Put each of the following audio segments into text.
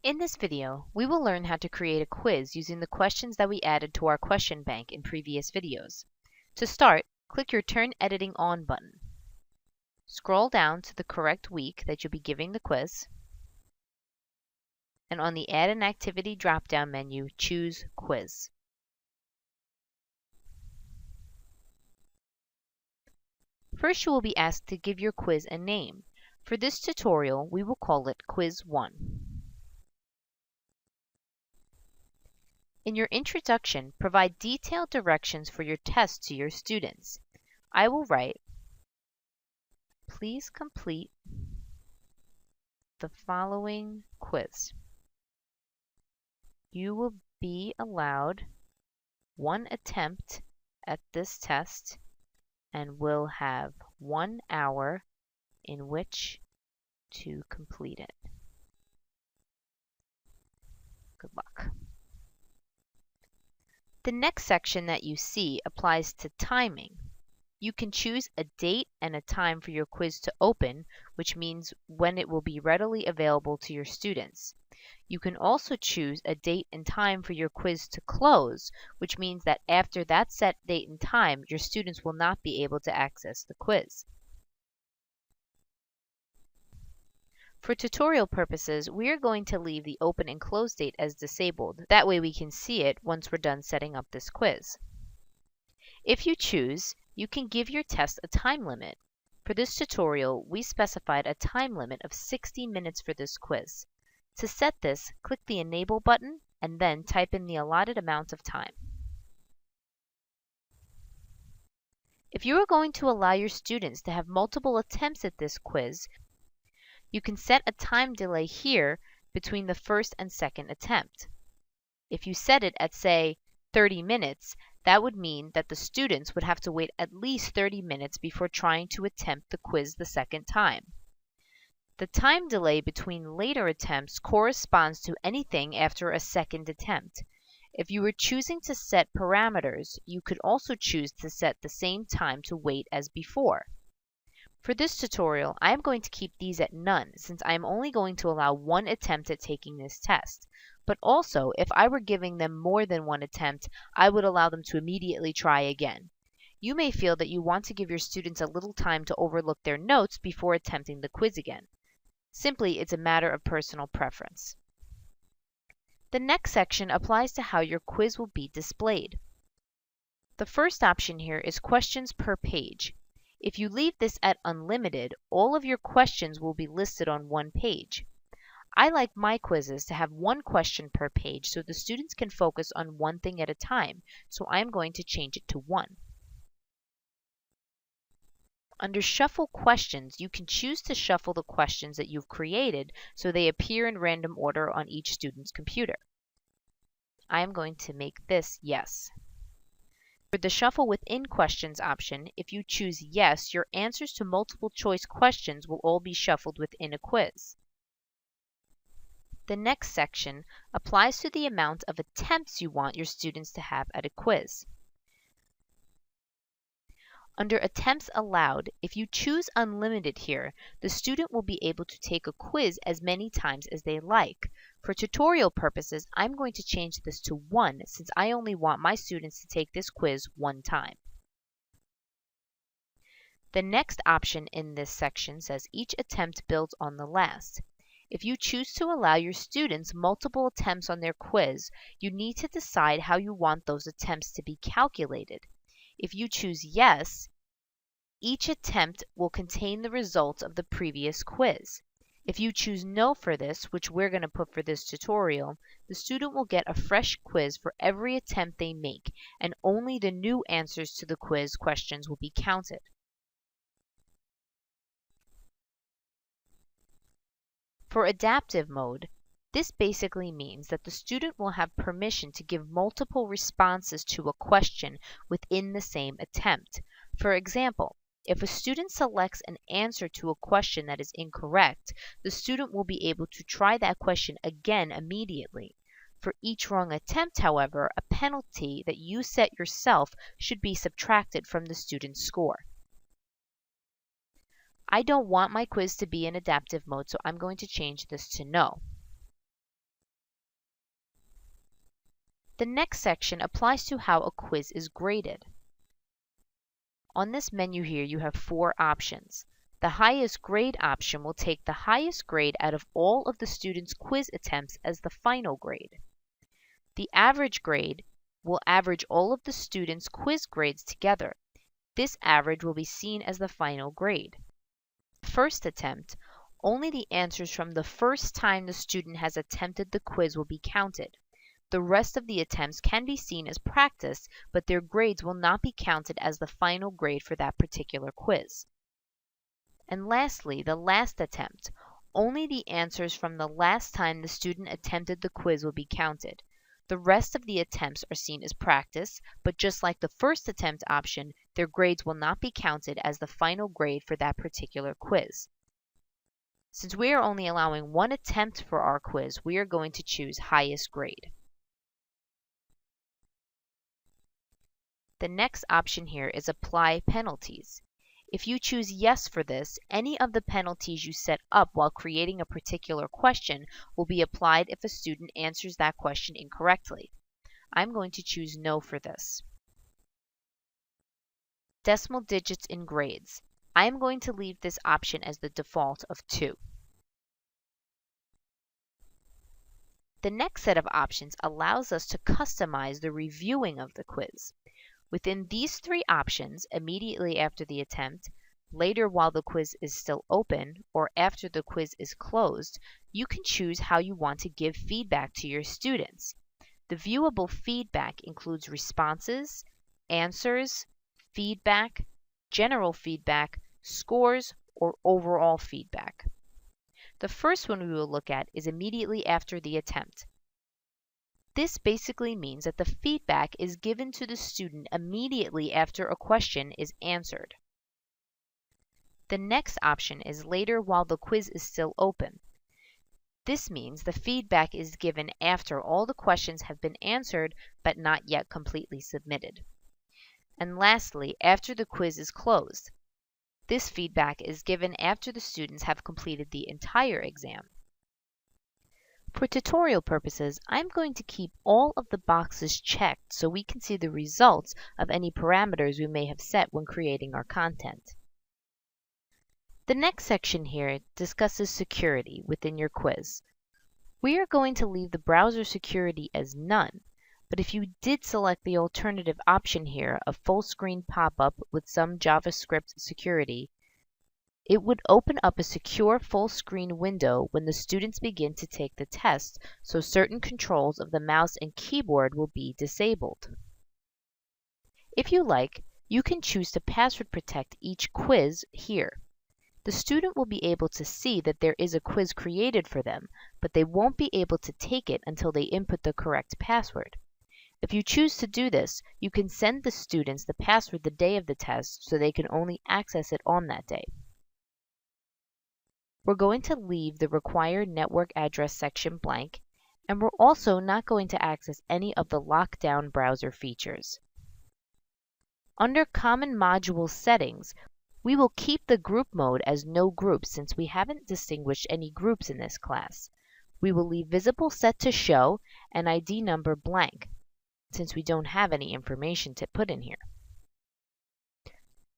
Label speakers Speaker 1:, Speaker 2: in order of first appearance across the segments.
Speaker 1: In this video, we will learn how to create a quiz using the questions that we added to our question bank in previous videos. To start, click your Turn Editing On button. Scroll down to the correct week that you'll be giving the quiz, and on the Add an Activity drop-down menu, choose Quiz. First, you will be asked to give your quiz a name. For this tutorial, we will call it Quiz 1. In your introduction, provide detailed directions for your test to your students. I will write, "Please complete the following quiz. You will be allowed one attempt at this test and will have 1 hour in which to complete it. Good luck." The next section that you see applies to timing. You can choose a date and a time for your quiz to open, which means when it will be readily available to your students. You can also choose a date and time for your quiz to close, which means that after that set date and time, your students will not be able to access the quiz. For tutorial purposes, we are going to leave the open and close date as disabled. That way we can see it once we're done setting up this quiz. If you choose, you can give your test a time limit. For this tutorial, we specified a time limit of 60 minutes for this quiz. To set this, click the Enable button and then type in the allotted amount of time. If you are going to allow your students to have multiple attempts at this quiz, you can set a time delay here between the first and second attempt. If you set it at, say, 30 minutes, that would mean that the students would have to wait at least 30 minutes before trying to attempt the quiz the second time. The time delay between later attempts corresponds to anything after a second attempt. If you were choosing to set parameters, you could also choose to set the same time to wait as before. For this tutorial, I am going to keep these at none since I am only going to allow one attempt at taking this test. But also, if I were giving them more than one attempt, I would allow them to immediately try again. You may feel that you want to give your students a little time to overlook their notes before attempting the quiz again. Simply, it's a matter of personal preference. The next section applies to how your quiz will be displayed. The first option here is questions per page. If you leave this at unlimited, all of your questions will be listed on one page. I like my quizzes to have one question per page so the students can focus on one thing at a time, so I'm going to change it to 1. Under Shuffle Questions, you can choose to shuffle the questions that you've created so they appear in random order on each student's computer. I am going to make this Yes. For the Shuffle Within Questions option, if you choose Yes, your answers to multiple choice questions will all be shuffled within a quiz. The next section applies to the amount of attempts you want your students to have at a quiz. Under Attempts Allowed, if you choose Unlimited here, the student will be able to take a quiz as many times as they like. For tutorial purposes, I'm going to change this to 1 since I only want my students to take this quiz 1 time. The next option in this section says each attempt builds on the last. If you choose to allow your students multiple attempts on their quiz, you need to decide how you want those attempts to be calculated. If you choose Yes, each attempt will contain the results of the previous quiz. If you choose No for this, which we're going to put for this tutorial, the student will get a fresh quiz for every attempt they make, and only the new answers to the quiz questions will be counted. For adaptive mode, this basically means that the student will have permission to give multiple responses to a question within the same attempt. For example, if a student selects an answer to a question that is incorrect, the student will be able to try that question again immediately. For each wrong attempt, however, a penalty that you set yourself should be subtracted from the student's score. I don't want my quiz to be in adaptive mode, so I'm going to change this to No. The next section applies to how a quiz is graded. On this menu here, you have 4 options. The highest grade option will take the highest grade out of all of the students' quiz attempts as the final grade. The average grade will average all of the students' quiz grades together. This average will be seen as the final grade. First attempt, only the answers from the first time the student has attempted the quiz will be counted. The rest of the attempts can be seen as practice, but their grades will not be counted as the final grade for that particular quiz. And lastly, the last attempt. Only the answers from the last time the student attempted the quiz will be counted. The rest of the attempts are seen as practice, but just like the first attempt option, their grades will not be counted as the final grade for that particular quiz. Since we are only allowing 1 attempt for our quiz, we are going to choose highest grade. The next option here is apply penalties. If you choose yes for this, any of the penalties you set up while creating a particular question will be applied if a student answers that question incorrectly. I'm going to choose no for this. Decimal digits in grades. I am going to leave this option as the default of 2. The next set of options allows us to customize the reviewing of the quiz. Within these 3 options, immediately after the attempt, later while the quiz is still open, or after the quiz is closed, you can choose how you want to give feedback to your students. The viewable feedback includes responses, answers, feedback, general feedback, scores, or overall feedback. The first one we will look at is immediately after the attempt. This basically means that the feedback is given to the student immediately after a question is answered. The next option is later while the quiz is still open. This means the feedback is given after all the questions have been answered but not yet completely submitted. And lastly, after the quiz is closed. This feedback is given after the students have completed the entire exam. For tutorial purposes, I'm going to keep all of the boxes checked so we can see the results of any parameters we may have set when creating our content. The next section here discusses security within your quiz. We are going to leave the browser security as none, but if you did select the alternative option here of full screen pop-up with some JavaScript security, it would open up a secure full screen window when the students begin to take the test, so certain controls of the mouse and keyboard will be disabled. If you like, you can choose to password protect each quiz here. The student will be able to see that there is a quiz created for them, but they won't be able to take it until they input the correct password. If you choose to do this, you can send the students the password the day of the test so they can only access it on that day. We're going to leave the required network address section blank, and we're also not going to access any of the lockdown browser features. Under Common Module Settings, we will keep the group mode as no groups since we haven't distinguished any groups in this class. We will leave Visible Set to Show and ID number blank since we don't have any information to put in here.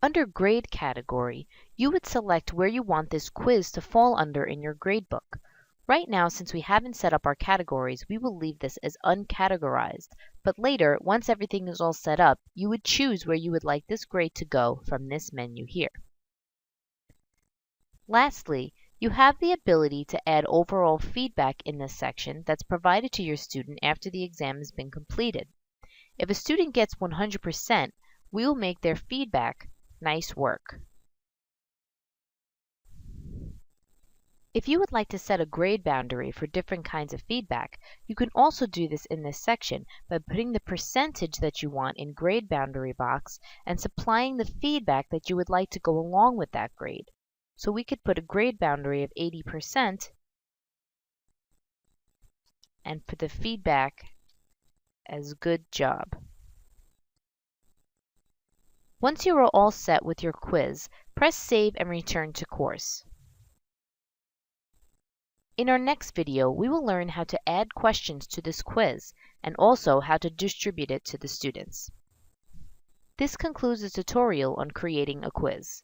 Speaker 1: Under Grade category, you would select where you want this quiz to fall under in your gradebook. Right now, since we haven't set up our categories, we will leave this as uncategorized, but later, once everything is all set up, you would choose where you would like this grade to go from this menu here. Lastly, you have the ability to add overall feedback in this section that's provided to your student after the exam has been completed. If a student gets 100%, we will make their feedback "Nice work." If you would like to set a grade boundary for different kinds of feedback, you can also do this in this section by putting the percentage that you want in grade boundary box and supplying the feedback that you would like to go along with that grade. So we could put a grade boundary of 80% and put the feedback as "Good job." Once you are all set with your quiz, press Save and return to course. In our next video, we will learn how to add questions to this quiz and also how to distribute it to the students. This concludes the tutorial on creating a quiz.